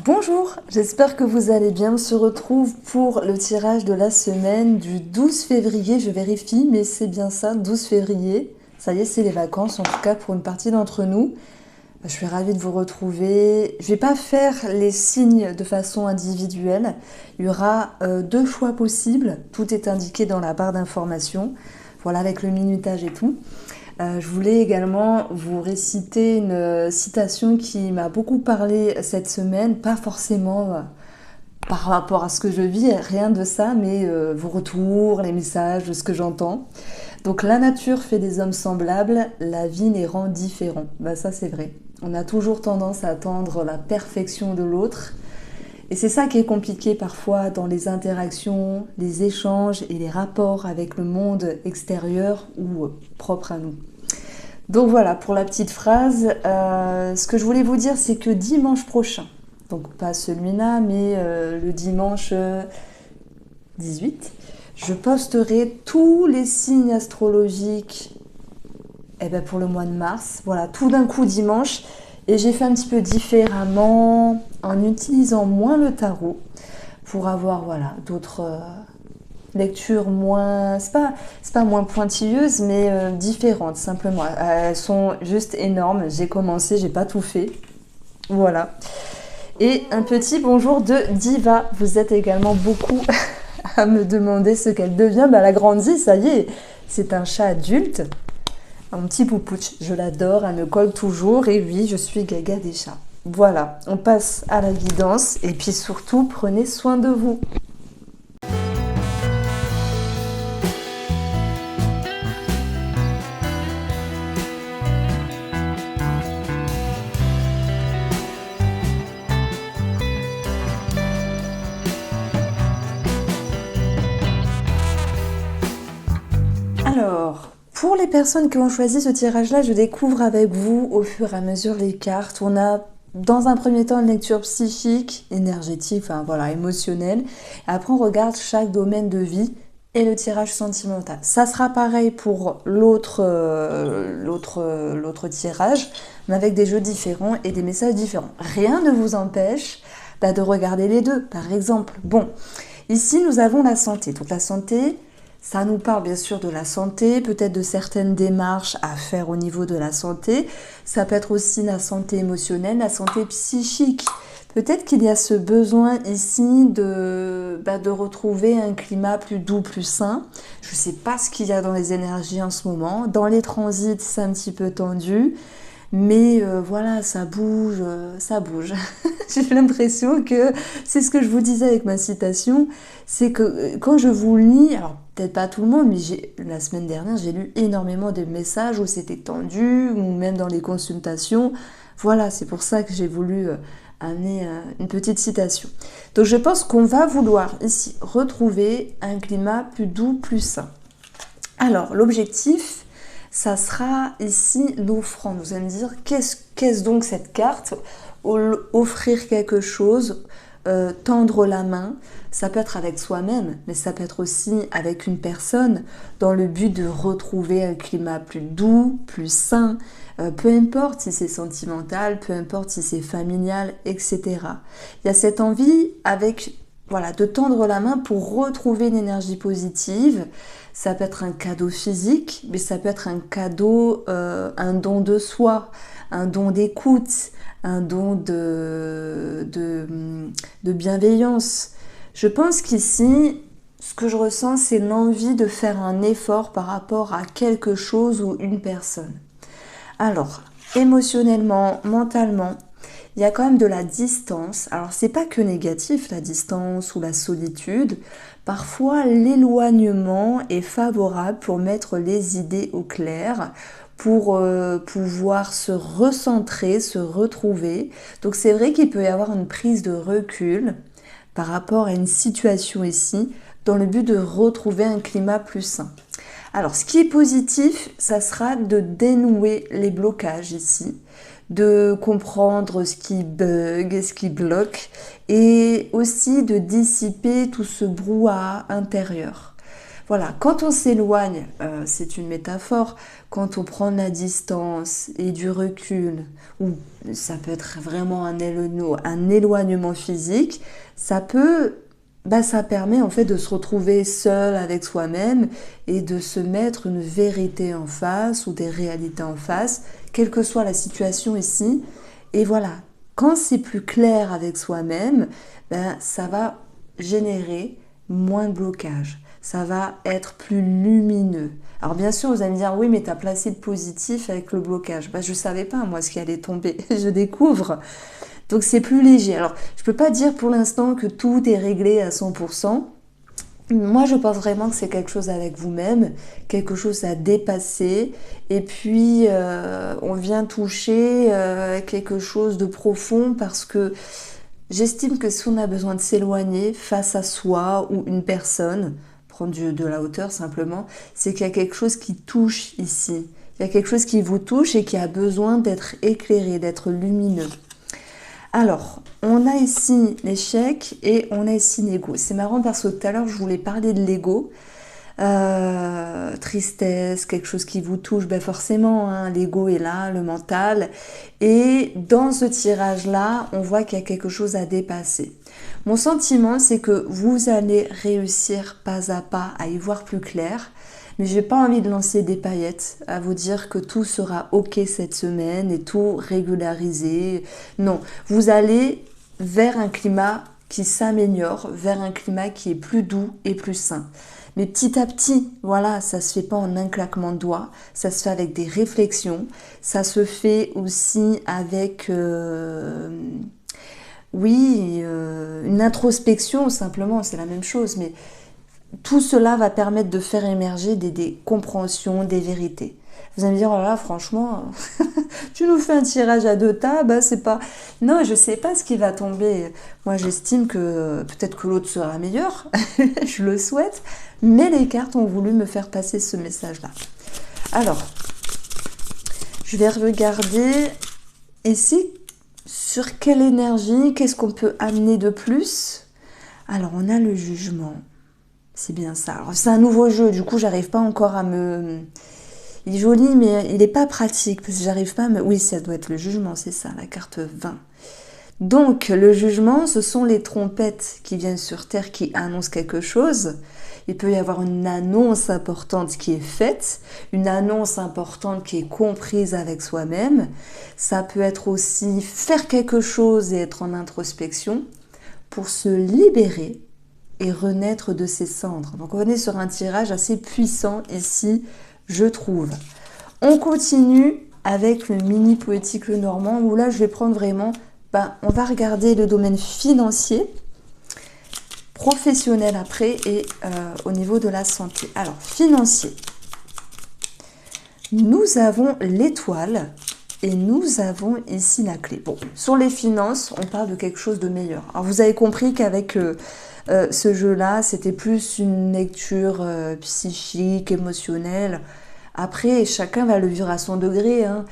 Bonjour, j'espère que vous allez bien. On se retrouve pour le tirage de la semaine du 12 février. Je vérifie, mais c'est bien ça, 12 février. Ça y est, c'est les vacances, en tout cas pour une partie d'entre nous. Je suis ravie de vous retrouver. Je ne vais pas faire les signes de façon individuelle. Il y aura deux choix possibles. Tout est indiqué dans la barre d'information. Voilà, avec le minutage et tout. Je voulais également vous réciter une citation qui m'a beaucoup parlé cette semaine, pas forcément par rapport à ce que je vis, rien de ça, mais vos retours, les messages, ce que j'entends. Donc la nature fait des hommes semblables, la vie les rend différents. Ben, ça c'est vrai. On a toujours tendance à attendre la perfection de l'autre. Et c'est ça qui est compliqué parfois dans les interactions, les échanges et les rapports avec le monde extérieur ou propre à nous. Donc voilà, pour la petite phrase, ce que je voulais vous dire, c'est que dimanche prochain, donc pas celui-là, mais le dimanche 18, je posterai tous les signes astrologiques pour le mois de mars. Voilà, tout d'un coup dimanche. Et j'ai fait un petit peu différemment en utilisant moins le tarot pour avoir d'autres lectures moins, c'est pas moins pointilleuses, mais différentes simplement. Elles sont juste énormes. J'ai commencé, j'ai pas tout fait. Voilà. Et un petit bonjour de Diva. Vous êtes également beaucoup à me demander ce qu'elle devient. Elle a grandi, ça y est. C'est un chat adulte. Un petit poupouche, je l'adore, elle me colle toujours et oui, je suis gaga des chats. Voilà, on passe à la guidance et puis surtout, prenez soin de vous. Alors, pour les personnes qui ont choisi ce tirage-là, je découvre avec vous au fur et à mesure les cartes. On a dans un premier temps une lecture psychique, énergétique, émotionnelle. Après, on regarde chaque domaine de vie et le tirage sentimental. Ça sera pareil pour l'autre tirage, mais avec des jeux différents et des messages différents. Rien ne vous empêche de regarder les deux, par exemple. Bon, ici, nous avons la santé. Donc la santé, ça nous parle bien sûr de la santé, peut-être de certaines démarches à faire au niveau de la santé. Ça peut être aussi la santé émotionnelle, la santé psychique. Peut-être qu'il y a ce besoin ici de retrouver un climat plus doux, plus sain. Je ne sais pas ce qu'il y a dans les énergies en ce moment. Dans les transits, c'est un petit peu tendu. Mais ça bouge, ça bouge. J'ai l'impression que c'est ce que je vous disais avec ma citation, c'est que quand je vous lis, alors peut-être pas tout le monde, mais la semaine dernière, j'ai lu énormément de messages où c'était tendu, ou même dans les consultations. Voilà, c'est pour ça que j'ai voulu amener une petite citation. Donc je pense qu'on va vouloir ici retrouver un climat plus doux, plus sain. Alors l'objectif, ça sera ici l'offrande. Vous allez me dire, qu'est-ce donc cette carte ? Offrir quelque chose, tendre la main. Ça peut être avec soi-même, mais ça peut être aussi avec une personne dans le but de retrouver un climat plus doux, plus sain. Peu importe si c'est sentimental, peu importe si c'est familial, etc. Il y a cette envie de tendre la main pour retrouver une énergie positive. Ça peut être un cadeau physique, mais ça peut être un cadeau, un don de soi, un don d'écoute, un don de bienveillance. Je pense qu'ici, ce que je ressens, c'est l'envie de faire un effort par rapport à quelque chose ou une personne. Alors, émotionnellement, mentalement, il y a quand même de la distance. Alors, c'est pas que négatif, la distance ou la solitude. Parfois, l'éloignement est favorable pour mettre les idées au clair, pour pouvoir se recentrer, se retrouver. Donc, c'est vrai qu'il peut y avoir une prise de recul par rapport à une situation ici, dans le but de retrouver un climat plus sain. Alors, ce qui est positif, ça sera de dénouer les blocages ici, de comprendre ce qui bug, ce qui bloque, et aussi de dissiper tout ce brouhaha intérieur. Voilà, quand on s'éloigne, c'est une métaphore, quand on prend de la distance et du recul, ou ça peut être vraiment un éloignement physique, ça peut, ça permet en fait de se retrouver seul avec soi-même et de se mettre une vérité en face ou des réalités en face, quelle que soit la situation ici. Et voilà, quand c'est plus clair avec soi-même, ça va générer moins de blocage. Ça va être plus lumineux. Alors bien sûr, vous allez me dire, oui, mais tu as placé le positif avec le blocage. Je ne savais pas, moi, ce qui allait tomber. Je découvre. Donc c'est plus léger. Alors, je ne peux pas dire pour l'instant que tout est réglé à 100%. Moi, je pense vraiment que c'est quelque chose avec vous-même, quelque chose à dépasser. Et puis, on vient toucher quelque chose de profond parce que j'estime que si on a besoin de s'éloigner face à soi ou une personne, prendre de la hauteur simplement, c'est qu'il y a quelque chose qui touche ici. Il y a quelque chose qui vous touche et qui a besoin d'être éclairé, d'être lumineux. Alors, on a ici l'échec et on a ici l'ego. C'est marrant parce que tout à l'heure, je voulais parler de l'ego. Tristesse, quelque chose qui vous touche, forcément, hein, l'ego est là, le mental. Et dans ce tirage-là, on voit qu'il y a quelque chose à dépasser. Mon sentiment, c'est que vous allez réussir pas à pas à y voir plus clair. Mais je n'ai pas envie de lancer des paillettes, à vous dire que tout sera ok cette semaine et tout régularisé. Non, vous allez vers un climat qui s'améliore, vers un climat qui est plus doux et plus sain. Mais petit à petit, voilà, ça se fait pas en un claquement de doigts, ça se fait avec des réflexions, ça se fait aussi avec, une introspection simplement, c'est la même chose, mais tout cela va permettre de faire émerger des compréhensions, des vérités. Vous allez me dire, oh là, franchement, tu nous fais un tirage à 2 tables, c'est pas... Non, je sais pas ce qui va tomber. Moi, j'estime que peut-être que l'autre sera meilleur, je le souhaite, mais les cartes ont voulu me faire passer ce message-là. Alors, je vais regarder ici sur quelle énergie, qu'est-ce qu'on peut amener de plus. Alors, on a le jugement. C'est bien ça. Alors, c'est un nouveau jeu, du coup, j'arrive pas encore à me... Il est joli, mais il n'est pas pratique, parce que j'arrive pas à me... Oui, ça doit être le jugement, c'est ça, la carte 20. Donc, le jugement, ce sont les trompettes qui viennent sur Terre, qui annoncent quelque chose. Il peut y avoir une annonce importante qui est faite, une annonce importante qui est comprise avec soi-même. Ça peut être aussi faire quelque chose et être en introspection pour se libérer et renaître de ses cendres. Donc on est sur un tirage assez puissant ici, je trouve. On continue avec le mini poétique le normand, où là je vais prendre vraiment, on va regarder le domaine financier, professionnel après et au niveau de la santé. Alors, financier. Nous avons l'étoile et nous avons ici la clé. Bon, sur les finances, on parle de quelque chose de meilleur. Alors, vous avez compris qu'avec ce jeu-là, c'était plus une lecture psychique, émotionnelle. Après, chacun va le vivre à son degré. Hein.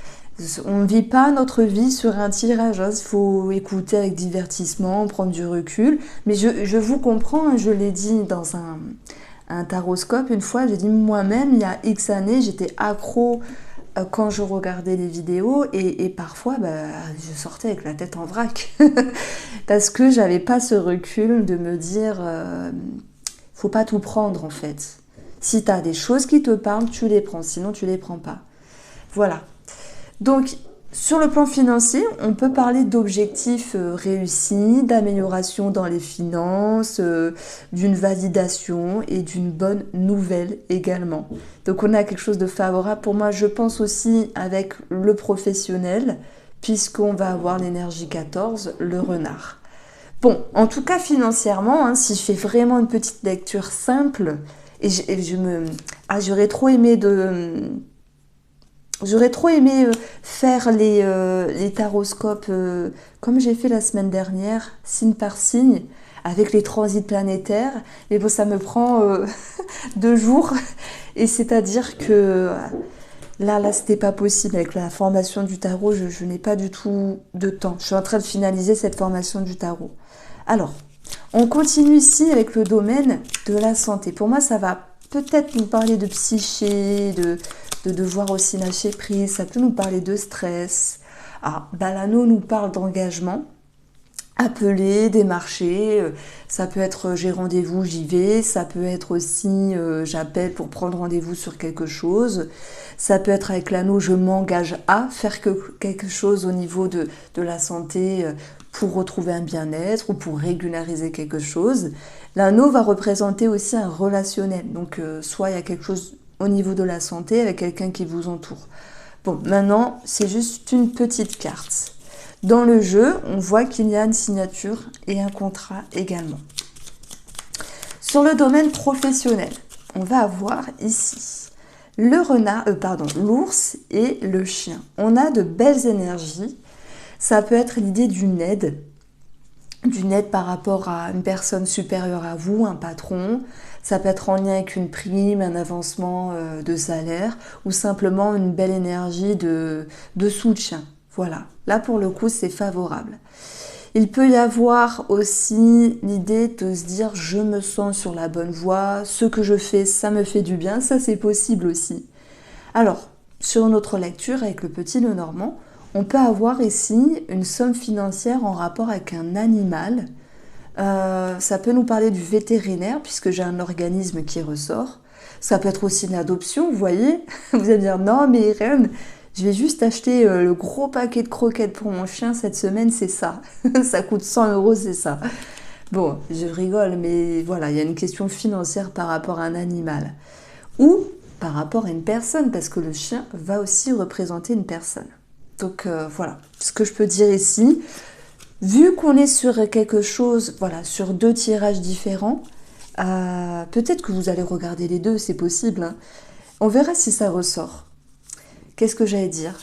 On ne vit pas notre vie sur un tirage. Hein. Il faut écouter avec divertissement, prendre du recul. Mais je vous comprends, hein, je l'ai dit dans un taroscope une fois. J'ai dit moi-même, il y a X années, j'étais accro quand je regardais les vidéos et parfois je sortais avec la tête en vrac parce que j'avais pas ce recul de me dire faut pas tout prendre en fait. Si tu as des choses qui te parlent, tu les prends, sinon tu les prends pas. Voilà. Donc sur le plan financier, on peut parler d'objectifs réussis, d'amélioration dans les finances, d'une validation et d'une bonne nouvelle également. Donc on a quelque chose de favorable. Pour moi, je pense aussi avec le professionnel, puisqu'on va avoir l'énergie 14, le renard. Bon, en tout cas financièrement, hein, si je fais vraiment une petite lecture simple, j'aurais trop aimé faire les taroscopes comme j'ai fait la semaine dernière, signe par signe, avec les transits planétaires. Mais bon, ça me prend 2 jours. Et c'est-à-dire que là, c'était pas possible. Avec la formation du tarot, je n'ai pas du tout de temps. Je suis en train de finaliser cette formation du tarot. Alors, on continue ici avec le domaine de la santé. Pour moi, ça va peut-être nous parler de psyché, de devoir aussi lâcher prise, ça peut nous parler de stress. Ah, l'anneau nous parle d'engagement. Appeler, démarcher, ça peut être j'ai rendez-vous, j'y vais, ça peut être aussi j'appelle pour prendre rendez-vous sur quelque chose, ça peut être avec l'anneau je m'engage à faire quelque chose au niveau de la santé pour retrouver un bien-être ou pour régulariser quelque chose. L'anneau va représenter aussi un relationnel, donc soit il y a quelque chose au niveau de la santé avec quelqu'un qui vous entoure. Bon, maintenant c'est juste une petite carte. Dans le jeu, on voit qu'il y a une signature et un contrat également. Sur le domaine professionnel, on va avoir ici l'ours et le chien. On a de belles énergies. Ça peut être l'idée d'une aide par rapport à une personne supérieure à vous, un patron. Ça peut être en lien avec une prime, un avancement de salaire ou simplement une belle énergie de soutien. Voilà, là pour le coup c'est favorable. Il peut y avoir aussi l'idée de se dire je me sens sur la bonne voie, ce que je fais ça me fait du bien, ça c'est possible aussi. Alors, sur notre lecture avec le petit Lenormand, on peut avoir ici une somme financière en rapport avec un animal. Ça peut nous parler du vétérinaire puisque j'ai un organisme qui ressort. Ça peut être aussi l'adoption, vous voyez. Vous allez dire non mais Irène, je vais juste acheter le gros paquet de croquettes pour mon chien cette semaine, c'est ça. Ça coûte 100 €, c'est ça. Bon, je rigole, mais voilà, il y a une question financière par rapport à un animal. Ou par rapport à une personne, parce que le chien va aussi représenter une personne. Donc voilà, ce que je peux dire ici, vu qu'on est sur quelque chose, voilà, sur 2 tirages différents, peut-être que vous allez regarder les deux, c'est possible, hein. On verra si ça ressort. Qu'est-ce que j'allais dire?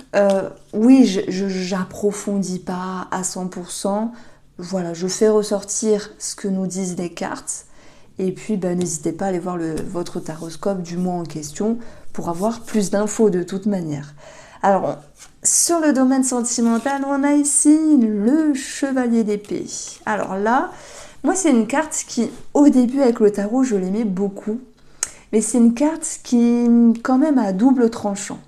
Oui, je n'approfondis pas à 100%. Voilà, je fais ressortir ce que nous disent les cartes. Et puis, n'hésitez pas à aller voir votre taroscope du mois en question pour avoir plus d'infos de toute manière. Alors, sur le domaine sentimental, on a ici le chevalier d'épée. Alors là, moi, c'est une carte qui, au début avec le tarot, je l'aimais beaucoup. Mais c'est une carte qui, quand même, a double tranchant.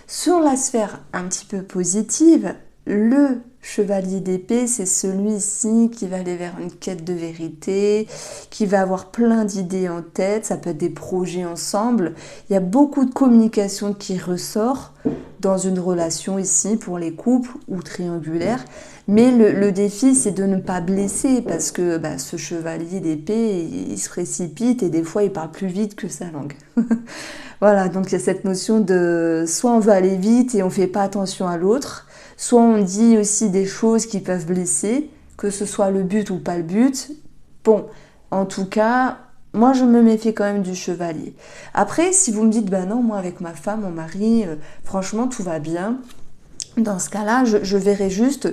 Sur la sphère un petit peu positive, le chevalier d'épée, c'est celui-ci qui va aller vers une quête de vérité, qui va avoir plein d'idées en tête, ça peut être des projets ensemble. Il y a beaucoup de communication qui ressort dans une relation ici pour les couples ou triangulaires. Mais le défi, c'est de ne pas blesser parce que ce chevalier d'épée, il se précipite et des fois, il parle plus vite que sa langue. Voilà, donc il y a cette notion de soit on veut aller vite et on ne fait pas attention à l'autre, soit on dit aussi des choses qui peuvent blesser, que ce soit le but ou pas le but. Bon, en tout cas, moi je me méfie quand même du chevalier. Après, si vous me dites, non, moi avec ma femme, mon mari, franchement tout va bien, dans ce cas-là, je verrai juste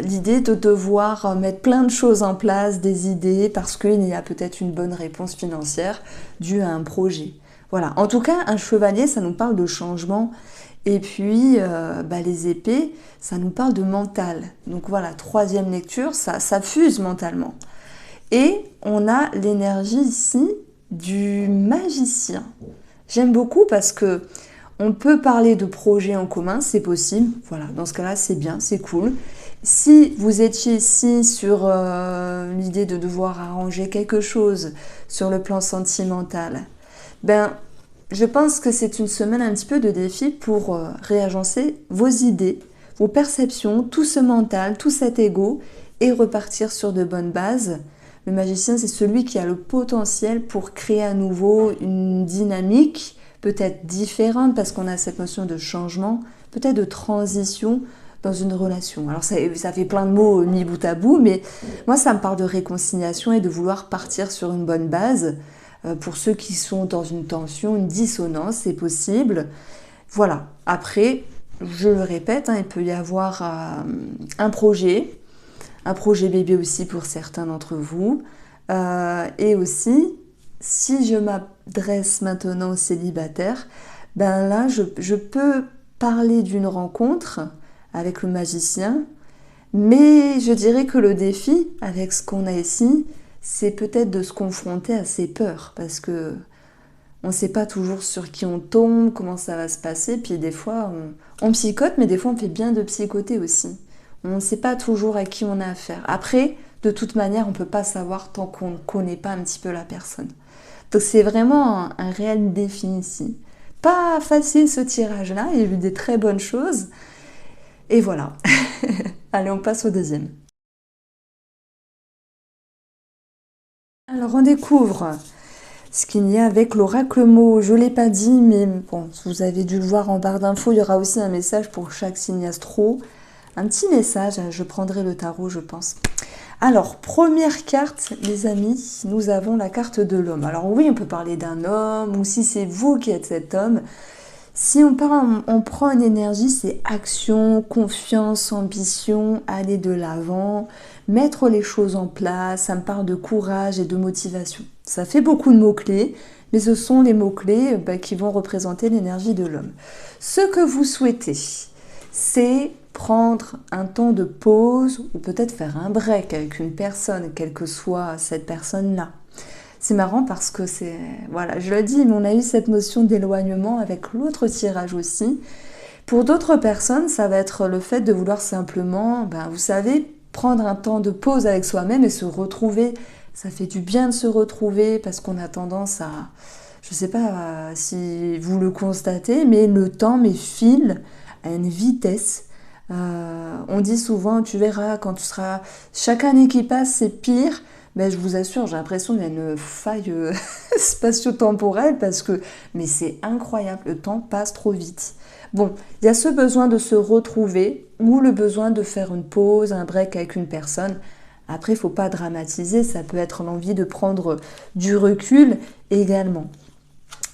l'idée de devoir mettre plein de choses en place, des idées, parce qu'il y a peut-être une bonne réponse financière due à un projet. Voilà, en tout cas, un chevalier, ça nous parle de changement. Et puis, les épées, ça nous parle de mental. Donc voilà, 3e lecture, ça fuse mentalement. Et on a l'énergie ici du magicien. J'aime beaucoup parce que on peut parler de projets en commun, c'est possible. Voilà, dans ce cas-là, c'est bien, c'est cool. Si vous étiez ici sur l'idée de devoir arranger quelque chose sur le plan sentimental, je pense que c'est une semaine un petit peu de défi pour réagencer vos idées, vos perceptions, tout ce mental, tout cet ego et repartir sur de bonnes bases. Le magicien, c'est celui qui a le potentiel pour créer à nouveau une dynamique peut-être différente parce qu'on a cette notion de changement, peut-être de transition dans une relation. Alors ça fait plein de mots mis bout à bout, mais moi ça me parle de réconciliation et de vouloir partir sur une bonne base. Pour ceux qui sont dans une tension, une dissonance, c'est possible. Voilà. Après, je le répète, il peut y avoir un projet bébé aussi pour certains d'entre vous. Et aussi, si je m'adresse maintenant aux célibataires, là, je peux parler d'une rencontre avec le magicien, mais je dirais que le défi, avec ce qu'on a ici, c'est peut-être de se confronter à ses peurs, parce que On ne sait pas toujours sur qui on tombe, comment ça va se passer. Puis des fois, on psychote, mais des fois, on fait bien de psychoter aussi. On ne sait pas toujours à qui on a affaire. Après, de toute manière, on ne peut pas savoir tant qu'on ne connaît pas un petit peu la personne. Donc c'est vraiment un réel défi ici. Pas facile ce tirage-là, il y a eu des très bonnes choses. Et voilà. Allez, on passe au deuxième. Alors on découvre ce qu'il y a avec l'oracle mot. Je ne l'ai pas dit, mais bon, vous avez dû le voir en barre d'infos, il y aura aussi un message pour chaque signe astro. Un petit message, je prendrai le tarot, je pense. Alors, première carte, les amis, nous avons la carte de l'homme. Alors oui, on peut parler d'un homme, ou si c'est vous qui êtes cet homme. Si on prend une énergie, c'est action, confiance, ambition, aller de l'avant, mettre les choses en place. Ça me parle de courage et de motivation. Ça fait beaucoup de mots-clés, mais ce sont les mots-clés qui vont représenter l'énergie de l'homme. Ce que vous souhaitez, c'est prendre un temps de pause ou peut-être faire un break avec une personne, quelle que soit cette personne-là. C'est marrant parce que c'est... Voilà, je le dis, mais on a eu cette notion d'éloignement avec l'autre tirage aussi. Pour d'autres personnes, ça va être le fait de vouloir simplement, vous savez, prendre un temps de pause avec soi-même et se retrouver. Ça fait du bien de se retrouver parce qu'on a tendance à... Je ne sais pas si vous le constatez, mais le temps file à une vitesse. On dit souvent, tu verras, quand tu seras... Chaque année qui passe, c'est pire. Mais je vous assure, j'ai l'impression qu'il y a une faille spatio-temporelle parce que... Mais c'est incroyable, le temps passe trop vite. Bon, il y a ce besoin de se retrouver ou le besoin de faire une pause, un break avec une personne. Après, il ne faut pas dramatiser, ça peut être l'envie de prendre du recul également.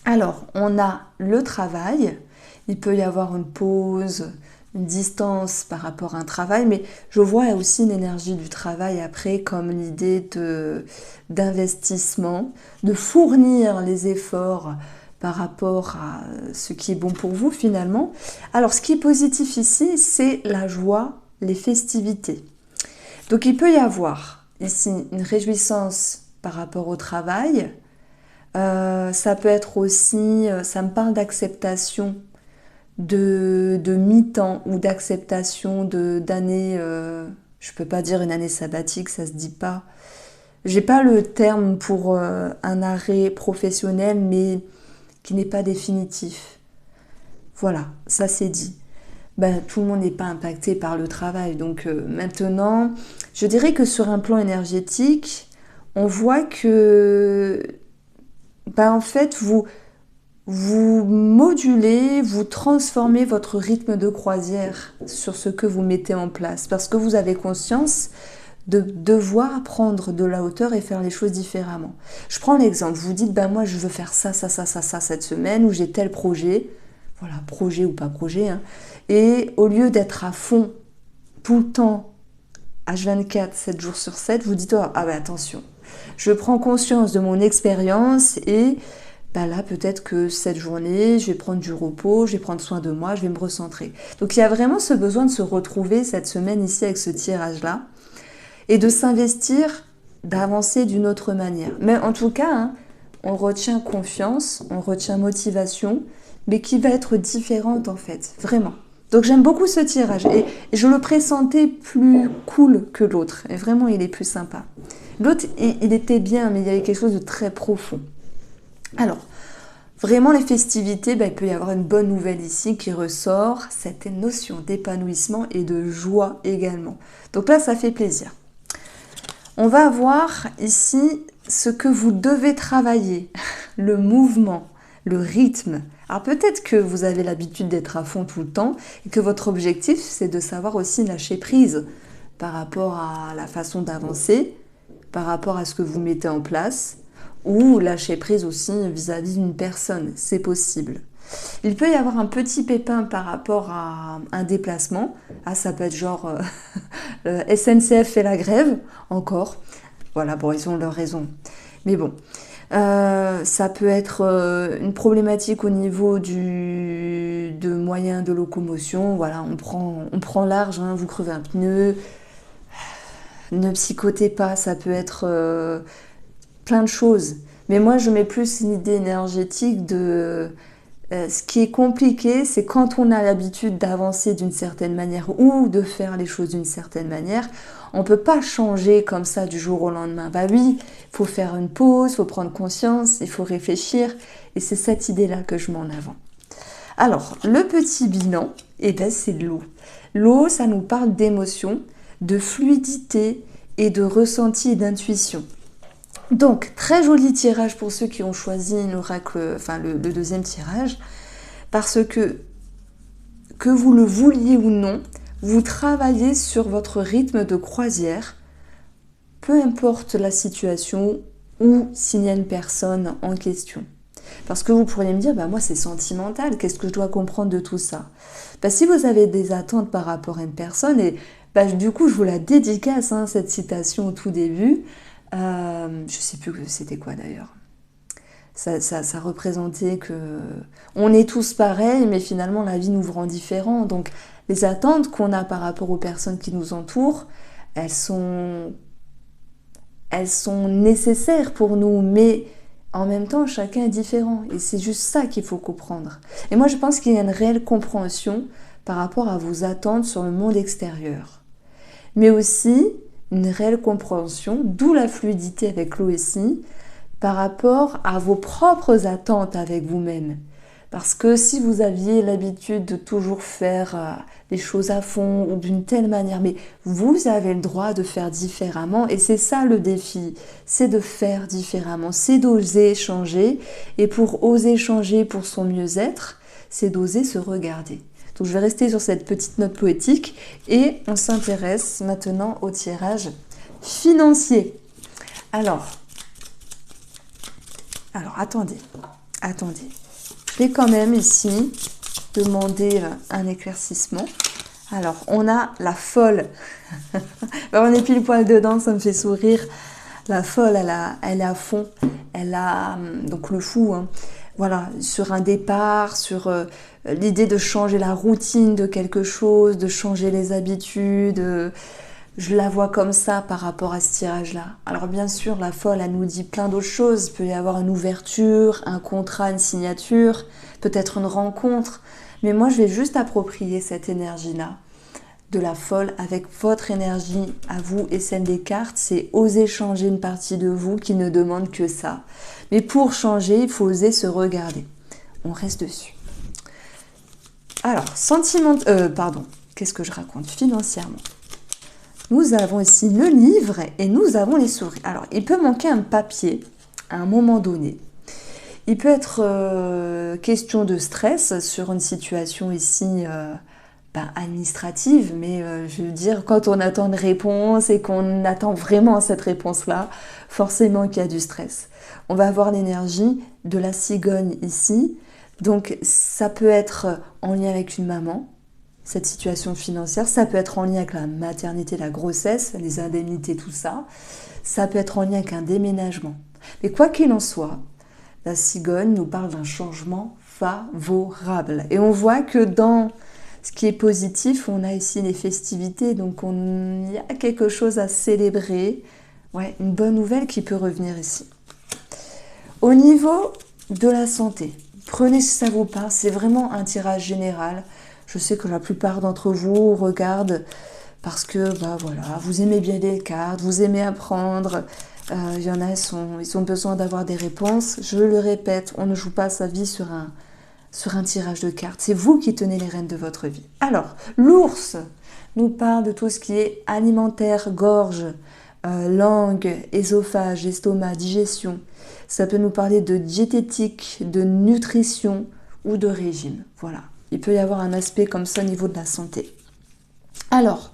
Alors, on a le travail, il peut y avoir une pause, une distance par rapport à un travail, mais je vois aussi une énergie du travail après comme l'idée d'investissement, de fournir les efforts par rapport à ce qui est bon pour vous finalement. Alors ce qui est positif ici, c'est la joie, les festivités. Donc il peut y avoir ici une réjouissance par rapport au travail. Ça peut être aussi, ça me parle d'acceptation de mi-temps ou d'acceptation d'années, je peux pas dire une année sabbatique, ça se dit pas. J'ai pas le terme pour un arrêt professionnel, mais qui n'est pas définitif. Voilà, ça c'est dit. Tout le monde n'est pas impacté par le travail. Donc maintenant, je dirais que sur un plan énergétique, on voit que en fait, vous modulez, vous transformez votre rythme de croisière sur ce que vous mettez en place parce que vous avez conscience de devoir prendre de la hauteur et faire les choses différemment. Je prends l'exemple, vous dites, moi je veux faire ça cette semaine ou j'ai tel projet, voilà, projet ou pas projet, hein, et au lieu d'être à fond tout le temps, H24, 7 jours sur 7, vous dites, attention, je prends conscience de mon expérience et là, peut-être que cette journée, je vais prendre du repos, je vais prendre soin de moi, je vais me recentrer. Donc, il y a vraiment ce besoin de se retrouver cette semaine ici avec ce tirage-là et de s'investir, d'avancer d'une autre manière. Mais en tout cas, on retient confiance, on retient motivation, mais qui va être différente en fait, vraiment. Donc, j'aime beaucoup ce tirage et je le pressentais plus cool que l'autre. Et vraiment, il est plus sympa. L'autre, il était bien, mais il y avait quelque chose de très profond. Alors, vraiment les festivités, il peut y avoir une bonne nouvelle ici qui ressort, cette notion d'épanouissement et de joie également. Donc là, ça fait plaisir. On va voir ici ce que vous devez travailler, le mouvement, le rythme. Alors peut-être que vous avez l'habitude d'être à fond tout le temps et que votre objectif, c'est de savoir aussi lâcher prise par rapport à la façon d'avancer, par rapport à ce que vous mettez en place, ou lâcher prise aussi vis-à-vis d'une personne, c'est possible. Il peut y avoir un petit pépin par rapport à un déplacement. Ça peut être genre SNCF fait la grève, encore. Voilà, ils ont leur raison. Mais bon, ça peut être une problématique au niveau de moyens de locomotion. Voilà, on prend large, vous crevez un pneu. Ne psychotez pas, ça peut être... plein de choses. Mais moi, je mets plus une idée énergétique de... ce qui est compliqué, c'est quand on a l'habitude d'avancer d'une certaine manière ou de faire les choses d'une certaine manière, on ne peut pas changer comme ça du jour au lendemain. Bah oui, il faut faire une pause, il faut prendre conscience, il faut réfléchir. Et c'est cette idée-là que je mets en avant. Alors, le petit bilan, eh ben, c'est l'eau. L'eau, ça nous parle d'émotion, de fluidité et de ressenti et d'intuition. Donc, très joli tirage pour ceux qui ont choisi l'oracle, enfin le deuxième tirage, parce que vous le vouliez ou non, vous travaillez sur votre rythme de croisière, peu importe la situation ou s'il y a une personne en question. Parce que vous pourriez me dire, bah moi c'est sentimental, qu'est-ce que je dois comprendre de tout ça? Bah, si vous avez des attentes par rapport à une personne, et bah, du coup je vous la dédicace, hein, cette citation au tout début, je ne sais plus c'était quoi d'ailleurs. Ça représentait que on est tous pareils, mais finalement la vie nous rend différents. Donc les attentes qu'on a par rapport aux personnes qui nous entourent, elles sont nécessaires pour nous, mais en même temps, chacun est différent. Et c'est juste ça qu'il faut comprendre. Et moi, je pense qu'il y a une réelle compréhension par rapport à vos attentes sur le monde extérieur. Mais aussi une réelle compréhension, d'où la fluidité avec l'eau ici, par rapport à vos propres attentes avec vous-même. Parce que si vous aviez l'habitude de toujours faire les choses à fond ou d'une telle manière, mais vous avez le droit de faire différemment et c'est ça le défi, c'est de faire différemment, c'est d'oser changer et pour oser changer pour son mieux-être, c'est d'oser se regarder. Donc je vais rester sur cette petite note poétique et on s'intéresse maintenant au tirage financier. Alors attendez. Je vais quand même ici demander un éclaircissement. Alors, on a la folle. On est pile poil dedans, ça me fait sourire. La folle, elle est à fond. Elle a donc le fou, hein. Voilà, sur un départ, sur l'idée de changer la routine de quelque chose, de changer les habitudes. Je la vois comme ça par rapport à ce tirage-là. Alors bien sûr, la folle, elle nous dit plein d'autres choses. Il peut y avoir une ouverture, un contrat, une signature, peut-être une rencontre. Mais moi, je vais juste approprier cette énergie-là de la folle avec votre énergie à vous et celle des cartes. C'est oser changer une partie de vous qui ne demande que ça. Mais pour changer, il faut oser se regarder. On reste dessus. Alors, qu'est-ce que je raconte financièrement? Nous avons ici le livre et nous avons les souris. Alors, il peut manquer un papier à un moment donné. Il peut être question de stress sur une situation ici administrative, mais je veux dire, quand on attend une réponse et qu'on attend vraiment cette réponse-là, forcément qu'il y a du stress. On va avoir l'énergie de la cigogne ici. Donc, ça peut être en lien avec une maman, cette situation financière, ça peut être en lien avec la maternité, la grossesse, les indemnités, tout ça. Ça peut être en lien avec un déménagement. Mais quoi qu'il en soit, la cigogne nous parle d'un changement favorable. Et on voit que dans ce qui est positif, on a ici les festivités, donc il y a quelque chose à célébrer. Ouais, une bonne nouvelle qui peut revenir ici. Au niveau de la santé, prenez si ça vous parle, c'est vraiment un tirage général. Je sais que la plupart d'entre vous regardent parce que vous aimez bien les cartes, vous aimez apprendre. Il y en a, ils ont besoin d'avoir des réponses. Je le répète, on ne joue pas sa vie sur un tirage de cartes. C'est vous qui tenez les rênes de votre vie. Alors, l'ours nous parle de tout ce qui est alimentaire, gorge, langue, œsophage, estomac, digestion. Ça peut nous parler de diététique, de nutrition ou de régime. Voilà. Il peut y avoir un aspect comme ça au niveau de la santé. Alors,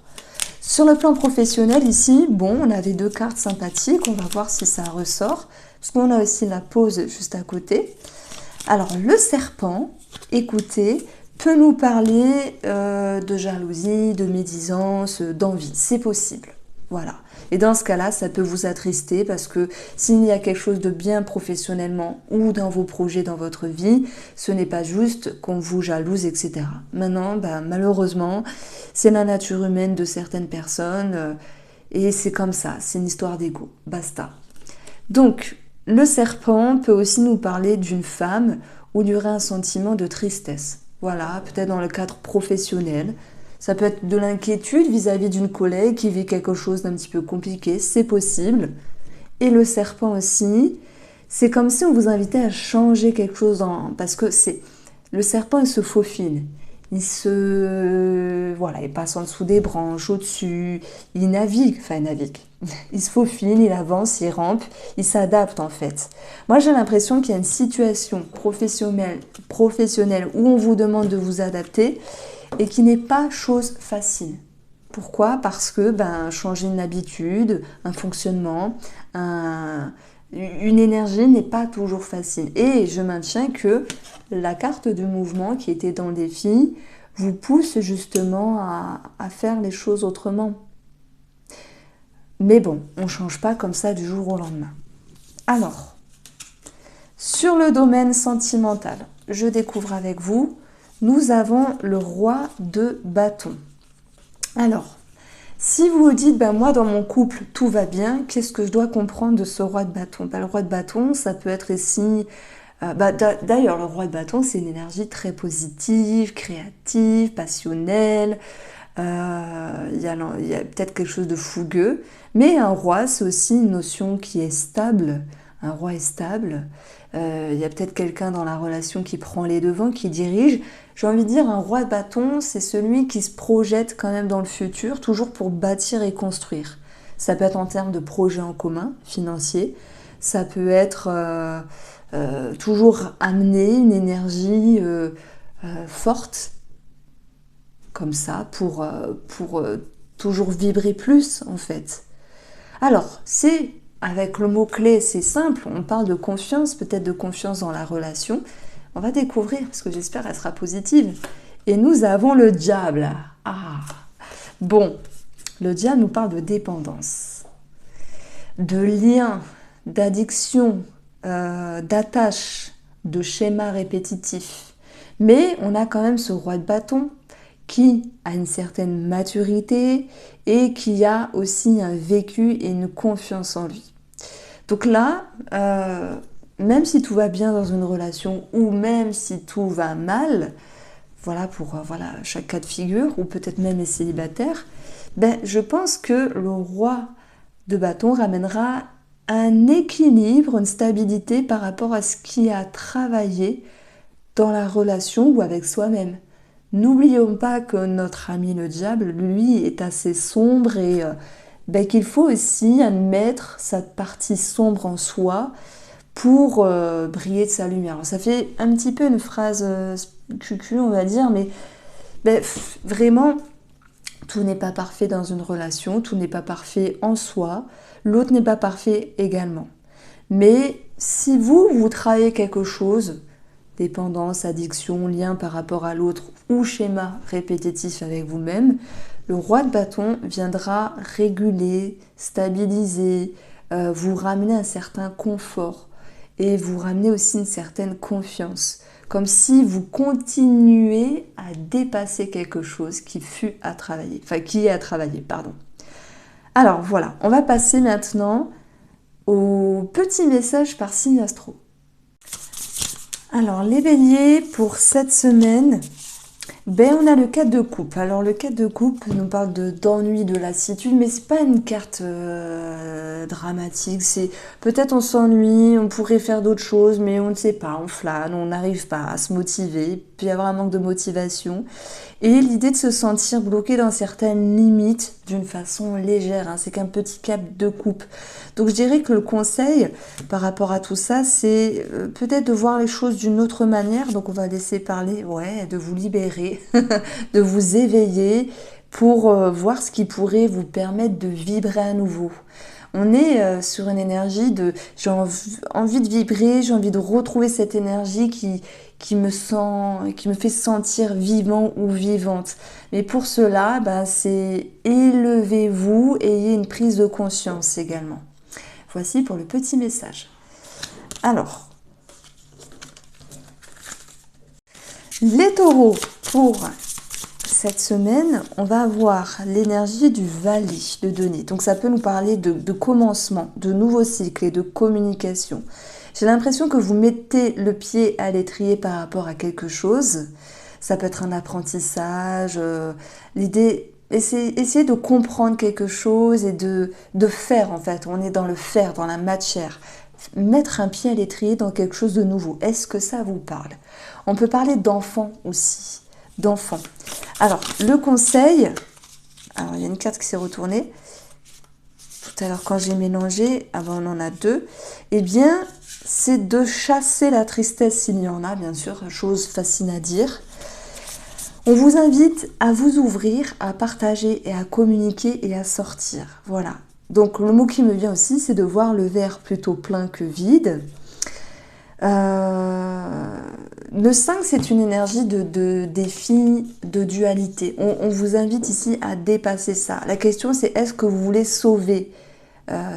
sur le plan professionnel ici, on avait deux cartes sympathiques. On va voir si ça ressort. Parce qu'on a aussi la pause juste à côté. Alors, le serpent, écoutez, peut nous parler de jalousie, de médisance, d'envie. C'est possible. Voilà. Et dans ce cas-là, ça peut vous attrister parce que s'il y a quelque chose de bien professionnellement ou dans vos projets, dans votre vie, ce n'est pas juste qu'on vous jalouse, etc. Maintenant, malheureusement, c'est la nature humaine de certaines personnes et c'est comme ça, c'est une histoire d'ego. Basta. Donc, Le serpent peut aussi nous parler d'une femme où il y aurait un sentiment de tristesse. Voilà, peut-être dans le cadre professionnel. Ça peut être de l'inquiétude vis-à-vis d'une collègue qui vit quelque chose d'un petit peu compliqué, c'est possible. Et le serpent aussi, c'est comme si on vous invitait à changer quelque chose parce que c'est le serpent, il se faufile. Voilà, il passe en dessous des branches, au-dessus, il navigue, enfin il navigue. Il se faufile, il avance, il rampe, il s'adapte en fait. Moi j'ai l'impression qu'il y a une situation professionnelle où on vous demande de vous adapter et qui n'est pas chose facile. Pourquoi? Parce que changer une habitude, un fonctionnement, une énergie n'est pas toujours facile. Et je maintiens que la carte du mouvement qui était dans le défi vous pousse justement à faire les choses autrement. Mais bon, on ne change pas comme ça du jour au lendemain. Alors, sur le domaine sentimental, je découvre avec vous, nous avons le roi de bâton. Alors, si vous vous dites, moi dans mon couple tout va bien, qu'est-ce que je dois comprendre de ce roi de bâton? Le roi de bâton, ça peut être ici, d'ailleurs le roi de bâton c'est une énergie très positive, créative, passionnelle, il y a peut-être quelque chose de fougueux, mais un roi c'est aussi une notion qui est stable, un roi est stable, il y a peut-être quelqu'un dans la relation qui prend les devants, qui dirige. J'ai envie de dire, un roi de bâton, c'est celui qui se projette quand même dans le futur, toujours pour bâtir et construire. Ça peut être en termes de projets en commun, financiers. Ça peut être toujours amener une énergie forte, comme ça, pour toujours vibrer plus, en fait. Alors, avec le mot-clé, c'est simple, on parle de confiance, peut-être de confiance dans la relation. On va découvrir, parce que j'espère qu'elle sera positive. Et nous avons le diable. Ah, bon, le diable nous parle de dépendance, de lien, d'addiction, d'attache, de schéma répétitif. Mais on a quand même ce roi de bâton qui a une certaine maturité et qui a aussi un vécu et une confiance en lui. Donc là, même si tout va bien dans une relation ou même si tout va mal, voilà pour chaque cas de figure, ou peut-être même les célibataires, je pense que le roi de bâton ramènera un équilibre, une stabilité par rapport à ce qui a travaillé dans la relation ou avec soi-même. N'oublions pas que notre ami le diable, lui, est assez sombre et qu'il faut aussi admettre sa partie sombre en soi pour briller de sa lumière. Alors, ça fait un petit peu une phrase cucu, on va dire, mais vraiment, tout n'est pas parfait dans une relation, tout n'est pas parfait en soi, l'autre n'est pas parfait également. Mais si vous travaillez quelque chose, dépendance, addiction, lien par rapport à l'autre ou schéma répétitif avec vous-même, le roi de bâton viendra réguler, stabiliser, vous ramener un certain confort et vous ramener aussi une certaine confiance. Comme si vous continuez à dépasser quelque chose qui est à travailler, pardon. Alors voilà, on va passer maintenant au petit message par signe astro. Alors les béliers, pour cette semaine, on a le 4 de coupe. Alors le 4 de coupe nous parle d'ennui, de lassitude, mais c'est pas une carte dramatique. C'est peut-être on s'ennuie, on pourrait faire d'autres choses, mais on ne sait pas, on flâne, on n'arrive pas à se motiver, il peut y avoir un manque de motivation. Et l'idée de se sentir bloqué dans certaines limites d'une façon légère, c'est qu'un petit cap de coupe. Donc je dirais que le conseil par rapport à tout ça, c'est peut-être de voir les choses d'une autre manière. Donc on va laisser parler, de vous libérer, de vous éveiller pour voir ce qui pourrait vous permettre de vibrer à nouveau. On est sur une énergie de j'ai envie de vibrer, j'ai envie de retrouver cette énergie qui me fait sentir vivant ou vivante. Mais pour cela, c'est élevez-vous, ayez une prise de conscience également. Voici pour le petit message. Alors, les taureaux, pour cette semaine, on va avoir l'énergie du valet de Denis. Donc ça peut nous parler de commencement, de nouveaux cycles et de communication. J'ai l'impression que vous mettez le pied à l'étrier par rapport à quelque chose. Ça peut être un apprentissage, l'idée, essayer de comprendre quelque chose et de faire en fait. On est dans le faire, dans la matière. Mettre un pied à l'étrier dans quelque chose de nouveau. Est-ce que ça vous parle? On peut parler d'enfants aussi. D'enfants. Alors, le conseil, alors il y a une carte qui s'est retournée. Tout à l'heure, quand j'ai mélangé, avant on en a deux, eh bien, c'est de chasser la tristesse s'il y en a, bien sûr, chose facile à dire. On vous invite à vous ouvrir, à partager et à communiquer et à sortir. Voilà. Donc, le mot qui me vient aussi, c'est de voir le verre plutôt plein que vide. Le 5, c'est une énergie de défi, de dualité. On vous invite ici à dépasser ça. La question, c'est est-ce que vous voulez sauver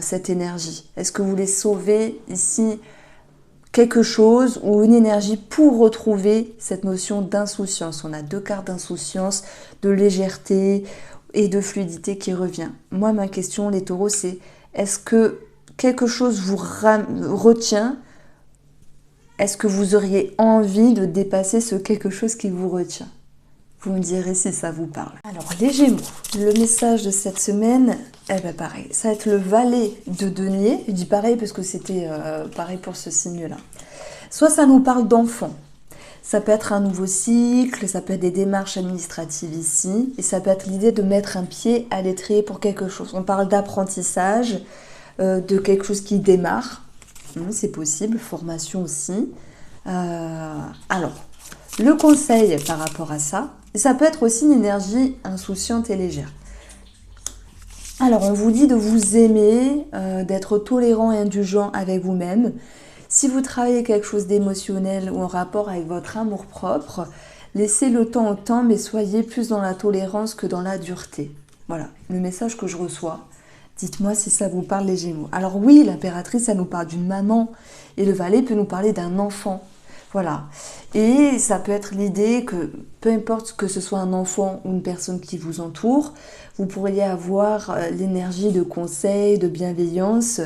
cette énergie? Est-ce que vous voulez sauver ici quelque chose ou une énergie pour retrouver cette notion d'insouciance? On a deux cartes d'insouciance, de légèreté et de fluidité qui revient. Moi, ma question, les taureaux, c'est est-ce que quelque chose vous retient? Est-ce que vous auriez envie de dépasser ce quelque chose qui vous retient? Vous me direz si ça vous parle. Alors, les Gémeaux, le message de cette semaine, eh bien pareil, ça va être le valet de denier. Je dis pareil parce que c'était pareil pour ce signe-là. Soit ça nous parle d'enfants. Ça peut être un nouveau cycle, ça peut être des démarches administratives ici, et ça peut être l'idée de mettre un pied à l'étrier pour quelque chose. On parle d'apprentissage, de quelque chose qui démarre. C'est possible, formation aussi. Alors, le conseil par rapport à ça, ça peut être aussi une énergie insouciante et légère. Alors, on vous dit de vous aimer, d'être tolérant et indulgent avec vous-même. Si vous travaillez quelque chose d'émotionnel ou en rapport avec votre amour-propre, laissez le temps au temps, mais soyez plus dans la tolérance que dans la dureté. Voilà, le message que je reçois. Dites-moi si ça vous parle les Gémeaux. Alors oui, l'impératrice, ça nous parle d'une maman et le valet peut nous parler d'un enfant. Voilà. Et ça peut être l'idée que, peu importe que ce soit un enfant ou une personne qui vous entoure, vous pourriez avoir l'énergie de conseil, de bienveillance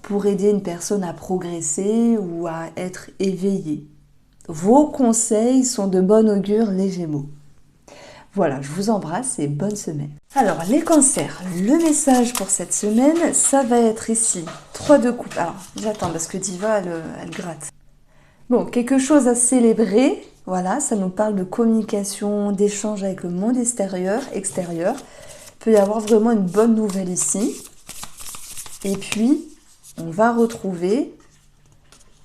pour aider une personne à progresser ou à être éveillée. Vos conseils sont de bon augure les Gémeaux. Voilà, je vous embrasse et bonne semaine. Alors, les cancers, le message pour cette semaine, ça va être ici, 3 de coupe. Alors, j'attends parce que Diva, elle gratte. Bon, quelque chose à célébrer, voilà, ça nous parle de communication, d'échange avec le monde extérieur. Il peut y avoir vraiment une bonne nouvelle ici. Et puis, on va retrouver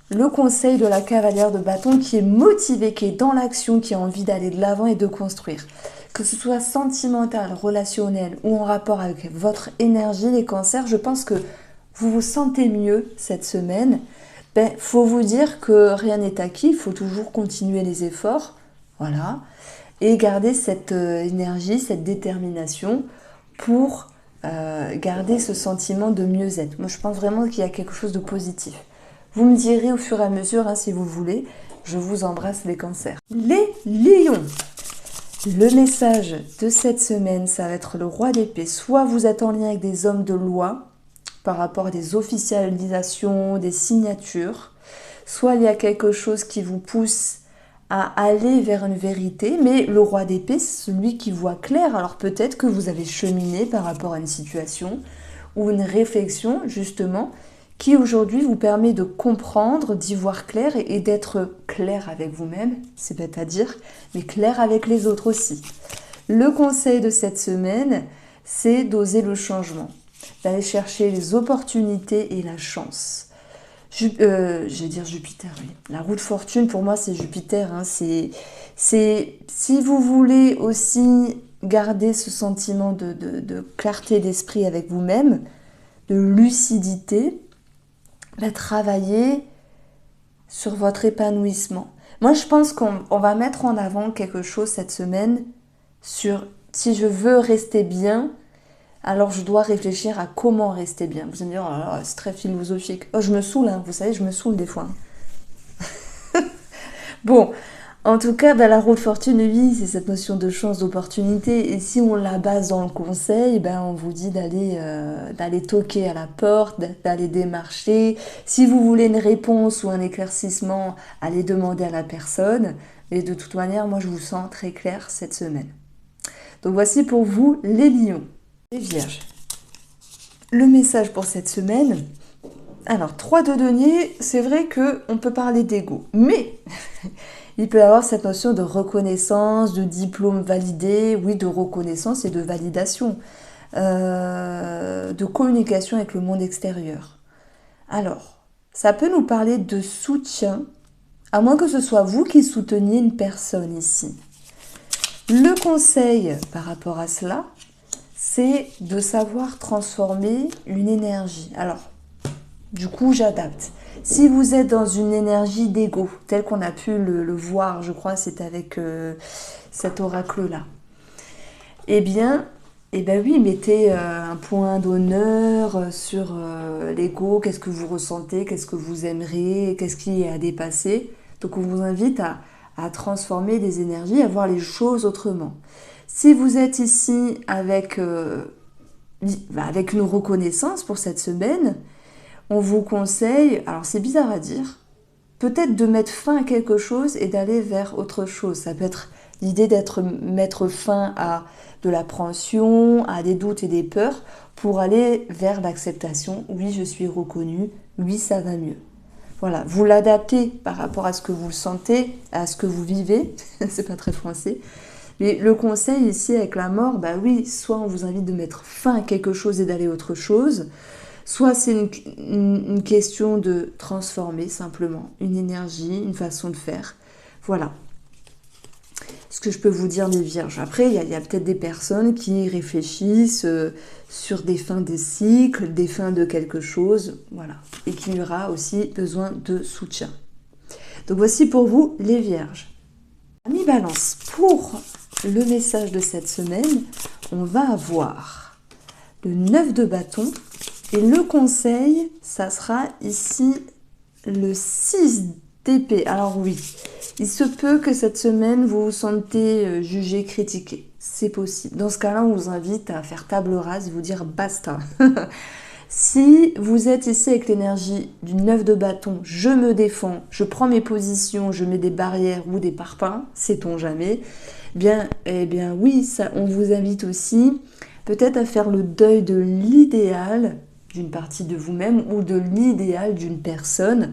le conseil de la cavalière de bâton qui est motivée, qui est dans l'action, qui a envie d'aller de l'avant et de construire. Que ce soit sentimental, relationnel ou en rapport avec votre énergie, les cancers, je pense que vous vous sentez mieux cette semaine. Faut vous dire que rien n'est acquis, il faut toujours continuer les efforts, voilà, et garder cette énergie, cette détermination pour garder ce sentiment de mieux-être. Moi, je pense vraiment qu'il y a quelque chose de positif. Vous me direz au fur et à mesure, hein, si vous voulez. Je vous embrasse les cancers. Les lions. Le message de cette semaine, ça va être le roi d'épée. Soit vous êtes en lien avec des hommes de loi, par rapport à des officialisations, des signatures. Soit il y a quelque chose qui vous pousse à aller vers une vérité. Mais le roi d'épée, c'est celui qui voit clair. Alors peut-être que vous avez cheminé par rapport à une situation ou une réflexion, justement, qui aujourd'hui vous permet de comprendre, d'y voir clair et d'être clair avec vous-même, c'est bête à dire, mais clair avec les autres aussi. Le conseil de cette semaine, c'est d'oser le changement, d'aller chercher les opportunités et la chance. Je vais dire Jupiter, oui. La roue de fortune, pour moi, c'est Jupiter. Hein. Si vous voulez aussi garder ce sentiment de clarté d'esprit avec vous-même, de lucidité, travailler sur votre épanouissement. Moi, je pense qu'on va mettre en avant quelque chose cette semaine sur si je veux rester bien, alors je dois réfléchir à comment rester bien. Vous allez me dire, oh là là, c'est très philosophique. Oh, je me saoule, hein, vous savez, je me saoule des fois. Bon, En tout cas, bah, la roue de fortune, oui, c'est cette notion de chance, d'opportunité. Et si on la base dans le conseil, ben, on vous dit d'aller toquer à la porte, d'aller démarcher. Si vous voulez une réponse ou un éclaircissement, allez demander à la personne. Et de toute manière, moi, je vous sens très clair cette semaine. Donc voici pour vous les lions. Les vierges. Le message pour cette semaine. Alors, 3 de denier, c'est vrai qu'on peut parler d'ego. Mais il peut y avoir cette notion de reconnaissance, de diplôme validé, oui, de reconnaissance et de validation, de communication avec le monde extérieur. Alors, ça peut nous parler de soutien, à moins que ce soit vous qui souteniez une personne ici. Le conseil par rapport à cela, c'est de savoir transformer une énergie. Alors, du coup, j'adapte. Si vous êtes dans une énergie d'ego, tel qu'on a pu le voir, je crois, c'est avec cet oracle-là, eh bien oui, mettez un point d'honneur sur l'ego, qu'est-ce que vous ressentez, qu'est-ce que vous aimeriez, qu'est-ce qui est à dépasser. Donc on vous invite à transformer des énergies, à voir les choses autrement. Si vous êtes ici avec une reconnaissance pour cette semaine, on vous conseille, alors c'est bizarre à dire, peut-être de mettre fin à quelque chose et d'aller vers autre chose. Ça peut être l'idée mettre fin à de l'appréhension, à des doutes et des peurs pour aller vers l'acceptation. Oui, je suis reconnue, oui, ça va mieux. Voilà, vous l'adaptez par rapport à ce que vous sentez, à ce que vous vivez, c'est pas très français. Mais le conseil ici avec la mort, bah oui, soit on vous invite de mettre fin à quelque chose et d'aller à autre chose, soit c'est une question de transformer simplement une énergie, une façon de faire. Voilà ce que je peux vous dire des vierges. Après, il y a peut-être des personnes qui réfléchissent sur des fins de cycle, des fins de quelque chose, voilà. Et qu'il y aura aussi besoin de soutien. Donc voici pour vous les vierges. Amis Balance, pour le message de cette semaine, on va avoir le 9 de bâton. Et le conseil, ça sera ici le 6 d'épée. Alors oui, il se peut que cette semaine, vous vous sentez jugé, critiqué. C'est possible. Dans ce cas-là, on vous invite à faire table rase et vous dire basta. Si vous êtes ici avec l'énergie du 9 de bâton, je me défends, je prends mes positions, je mets des barrières ou des parpaings, sait-on jamais, eh bien oui, ça, on vous invite aussi peut-être à faire le deuil de l'idéal d'une partie de vous-même ou de l'idéal d'une personne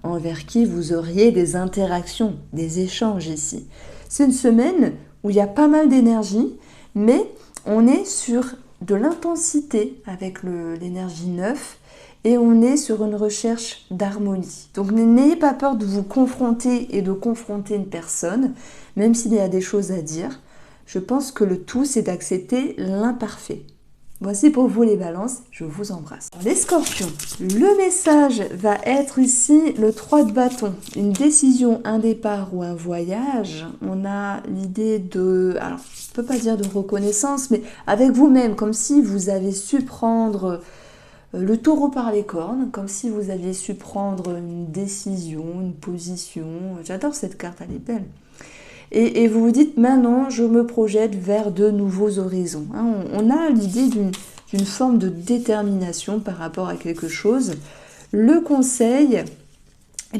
envers qui vous auriez des interactions, des échanges ici. C'est une semaine où il y a pas mal d'énergie, mais on est sur de l'intensité avec l'énergie 9 et on est sur une recherche d'harmonie. Donc n'ayez pas peur de vous confronter et de confronter une personne, même s'il y a des choses à dire. Je pense que le tout, c'est d'accepter l'imparfait. Voici pour vous les balances, je vous embrasse. Les scorpions, le message va être ici le 3 de bâton. Une décision, un départ ou un voyage. On a l'idée de, alors je ne peux pas dire de reconnaissance, mais avec vous-même, comme si vous avez su prendre le taureau par les cornes, comme si vous aviez su prendre une décision, une position. J'adore cette carte, elle est belle. Et vous vous dites, maintenant, je me projette vers de nouveaux horizons. On a l'idée d'une forme de détermination par rapport à quelque chose. Le conseil,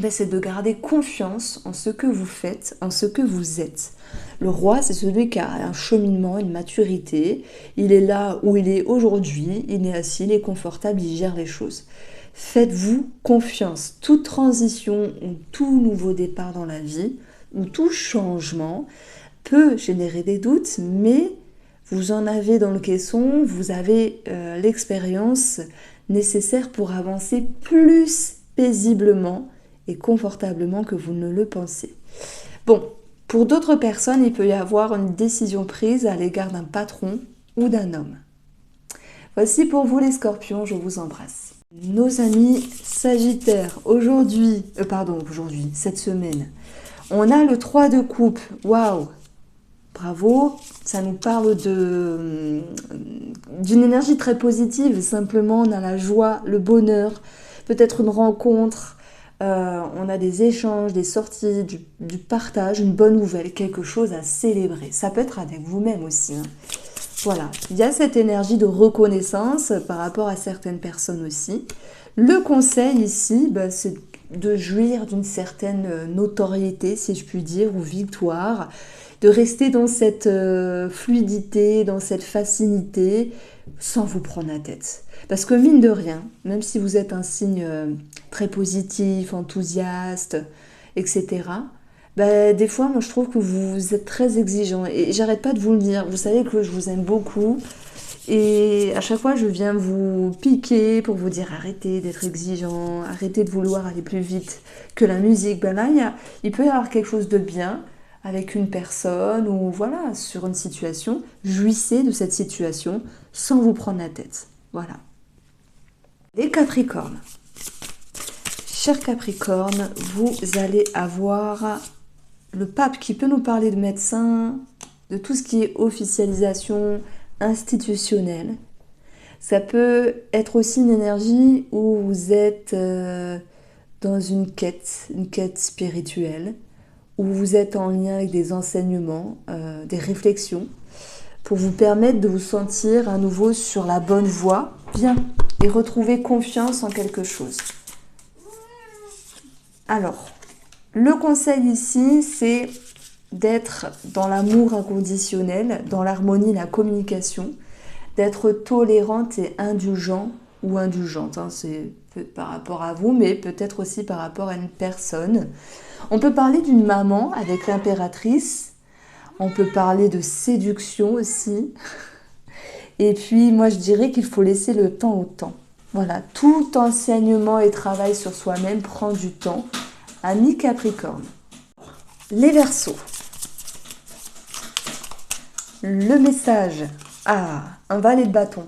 c'est de garder confiance en ce que vous faites, en ce que vous êtes. Le roi, c'est celui qui a un cheminement, une maturité. Il est là où il est aujourd'hui, il est assis, il est confortable, il gère les choses. Faites-vous confiance. Toute transition ou tout nouveau départ dans la vie, ou tout changement peut générer des doutes, mais vous en avez dans le caisson, vous avez l'expérience nécessaire pour avancer plus paisiblement et confortablement que vous ne le pensez. Bon, pour d'autres personnes, il peut y avoir une décision prise à l'égard d'un patron ou d'un homme. Voici pour vous les scorpions, je vous embrasse. Nos amis sagittaires, cette semaine, on a le 3 de coupe. Waouh! Bravo! Ça nous parle d'une énergie très positive. Simplement, on a la joie, le bonheur, peut-être une rencontre, on a des échanges, des sorties, du partage, une bonne nouvelle, quelque chose à célébrer. Ça peut être avec vous-même aussi, hein. Voilà, il y a cette énergie de reconnaissance par rapport à certaines personnes aussi. Le conseil ici, bah, c'est de jouir d'une certaine notoriété, si je puis dire, ou victoire, de rester dans cette fluidité, dans cette facilité, sans vous prendre la tête. Parce que mine de rien, même si vous êtes un signe très positif, enthousiaste, etc., bah, des fois, moi, je trouve que vous êtes très exigeant. Et j'arrête pas de vous le dire. Vous savez que je vous aime beaucoup. Et à chaque fois, je viens vous piquer pour vous dire arrêtez d'être exigeant, arrêtez de vouloir aller plus vite que la musique. Ben là, il peut y avoir quelque chose de bien avec une personne ou voilà, sur une situation. Jouissez de cette situation sans vous prendre la tête. Voilà. Les Capricornes. Chers Capricornes, vous allez avoir le pape qui peut nous parler de médecin, de tout ce qui est officialisation institutionnelle. Ça peut être aussi une énergie où vous êtes dans une quête spirituelle, où vous êtes en lien avec des enseignements, des réflexions, pour vous permettre de vous sentir à nouveau sur la bonne voie, bien, et retrouver confiance en quelque chose. Alors, le conseil ici, c'est d'être dans l'amour inconditionnel, dans l'harmonie, la communication, d'être tolérante et indulgent ou indulgente. Hein, c'est par rapport à vous, mais peut-être aussi par rapport à une personne. On peut parler d'une maman avec l'impératrice. On peut parler de séduction aussi. Et puis, moi, je dirais qu'il faut laisser le temps au temps. Voilà, tout enseignement et travail sur soi-même prend du temps. Amis Capricorne. Les Verseaux. Le message. Ah, un valet de bâton.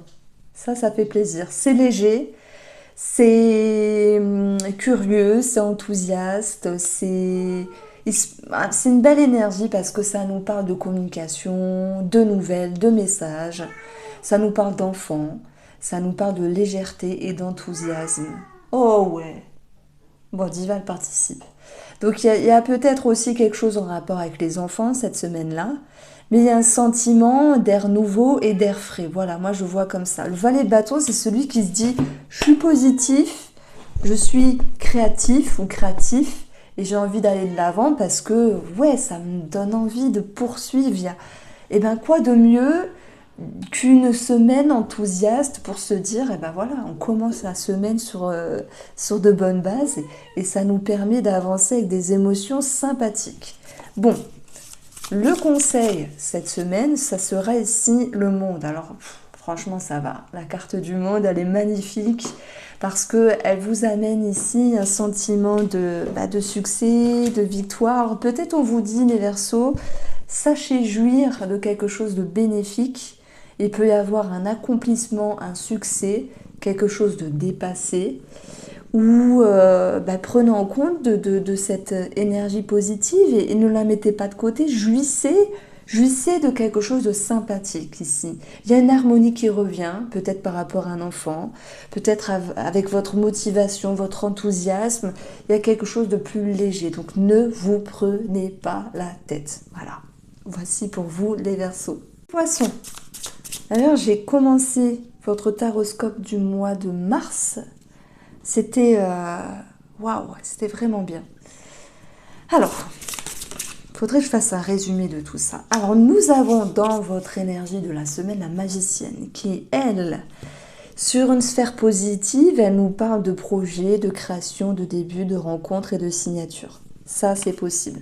Ça fait plaisir. C'est léger, c'est curieux, c'est enthousiaste, c'est une belle énergie parce que ça nous parle de communication, de nouvelles, de messages. Ça nous parle d'enfants, ça nous parle de légèreté et d'enthousiasme. Oh ouais. Bon, Dival participe. Donc il y a peut-être aussi quelque chose en rapport avec les enfants cette semaine-là, mais il y a un sentiment d'air nouveau et d'air frais. Voilà, moi je vois comme ça. Le valet de bâton, c'est celui qui se dit « je suis positif, je suis créatif ou créatif et j'ai envie d'aller de l'avant parce que ouais, ça me donne envie de poursuivre. » Et ben quoi de mieux qu'une semaine enthousiaste pour se dire, eh ben voilà, on commence la semaine sur de bonnes bases et ça nous permet d'avancer avec des émotions sympathiques. Bon, le conseil cette semaine, ça sera ici le monde. Alors, franchement, ça va. La carte du monde, elle est magnifique parce qu'elle vous amène ici un sentiment de succès, de victoire. Peut-être on vous dit, les Verseaux, sachez jouir de quelque chose de bénéfique. Il peut y avoir un accomplissement, un succès, quelque chose de dépassé, ou prenez en compte de cette énergie positive et ne la mettez pas de côté, jouissez de quelque chose de sympathique ici. Il y a une harmonie qui revient, peut-être par rapport à un enfant, peut-être avec votre motivation, votre enthousiasme, il y a quelque chose de plus léger, donc ne vous prenez pas la tête. Voilà, voici pour vous les Verseaux. Poissons. D'ailleurs, j'ai commencé votre taroscope du mois de mars. C'était waouh, c'était vraiment bien. Alors, faudrait que je fasse un résumé de tout ça. Alors, nous avons dans votre énergie de la semaine la magicienne qui, elle, sur une sphère positive, elle nous parle de projets, de création, de début, de rencontres et de signatures. Ça, c'est possible.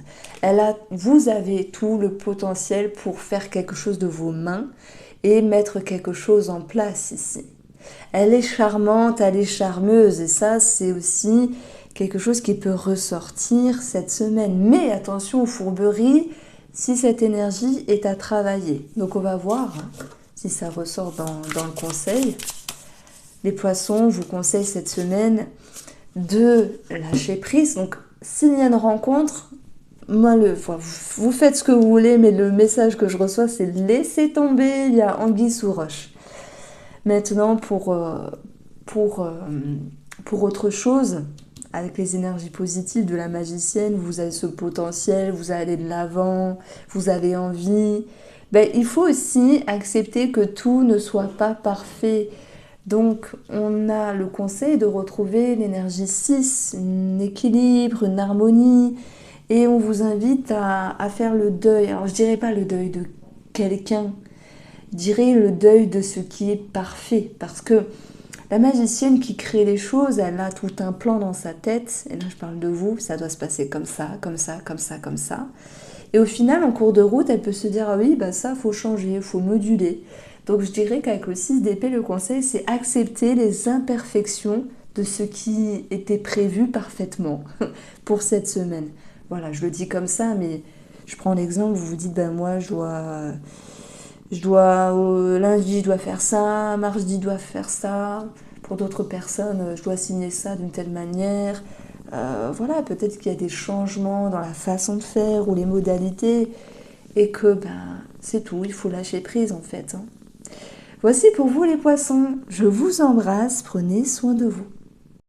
Vous avez tout le potentiel pour faire quelque chose de vos mains et mettre quelque chose en place ici. Elle est charmante, elle est charmeuse et ça, c'est aussi quelque chose qui peut ressortir cette semaine. Mais attention aux fourberies si cette énergie est à travailler. Donc on va voir si ça ressort dans le conseil. Les poissons, je vous conseille cette semaine de lâcher prise. Donc s'il y a une rencontre, moi, vous faites ce que vous voulez, mais le message que je reçois, c'est laissez tomber, il y a anguille sous roche. Maintenant, pour autre chose, avec les énergies positives de la magicienne, vous avez ce potentiel, vous allez de l'avant, vous avez envie. Ben, il faut aussi accepter que tout ne soit pas parfait. Donc, on a le conseil de retrouver l'énergie 6, un équilibre, une harmonie, et on vous invite à faire le deuil. Alors, je dirais pas le deuil de quelqu'un, je dirais le deuil de ce qui est parfait, parce que la magicienne qui crée les choses, elle a tout un plan dans sa tête, et là je parle de vous, ça doit se passer comme ça, comme ça, comme ça, comme ça. Et au final, en cours de route, elle peut se dire, ah oui, bah ça, faut changer, faut moduler. Donc je dirais qu'avec le 6 d'épée, le conseil, c'est accepter les imperfections de ce qui était prévu parfaitement pour cette semaine. Voilà, je le dis comme ça, mais je prends l'exemple, vous vous dites, ben moi, lundi, je dois faire ça, mardi, je dois faire ça. Pour d'autres personnes, je dois signer ça d'une telle manière. Voilà, peut-être qu'il y a des changements dans la façon de faire ou les modalités et que c'est tout, il faut lâcher prise en fait. Voici pour vous les poissons. Je vous embrasse, prenez soin de vous.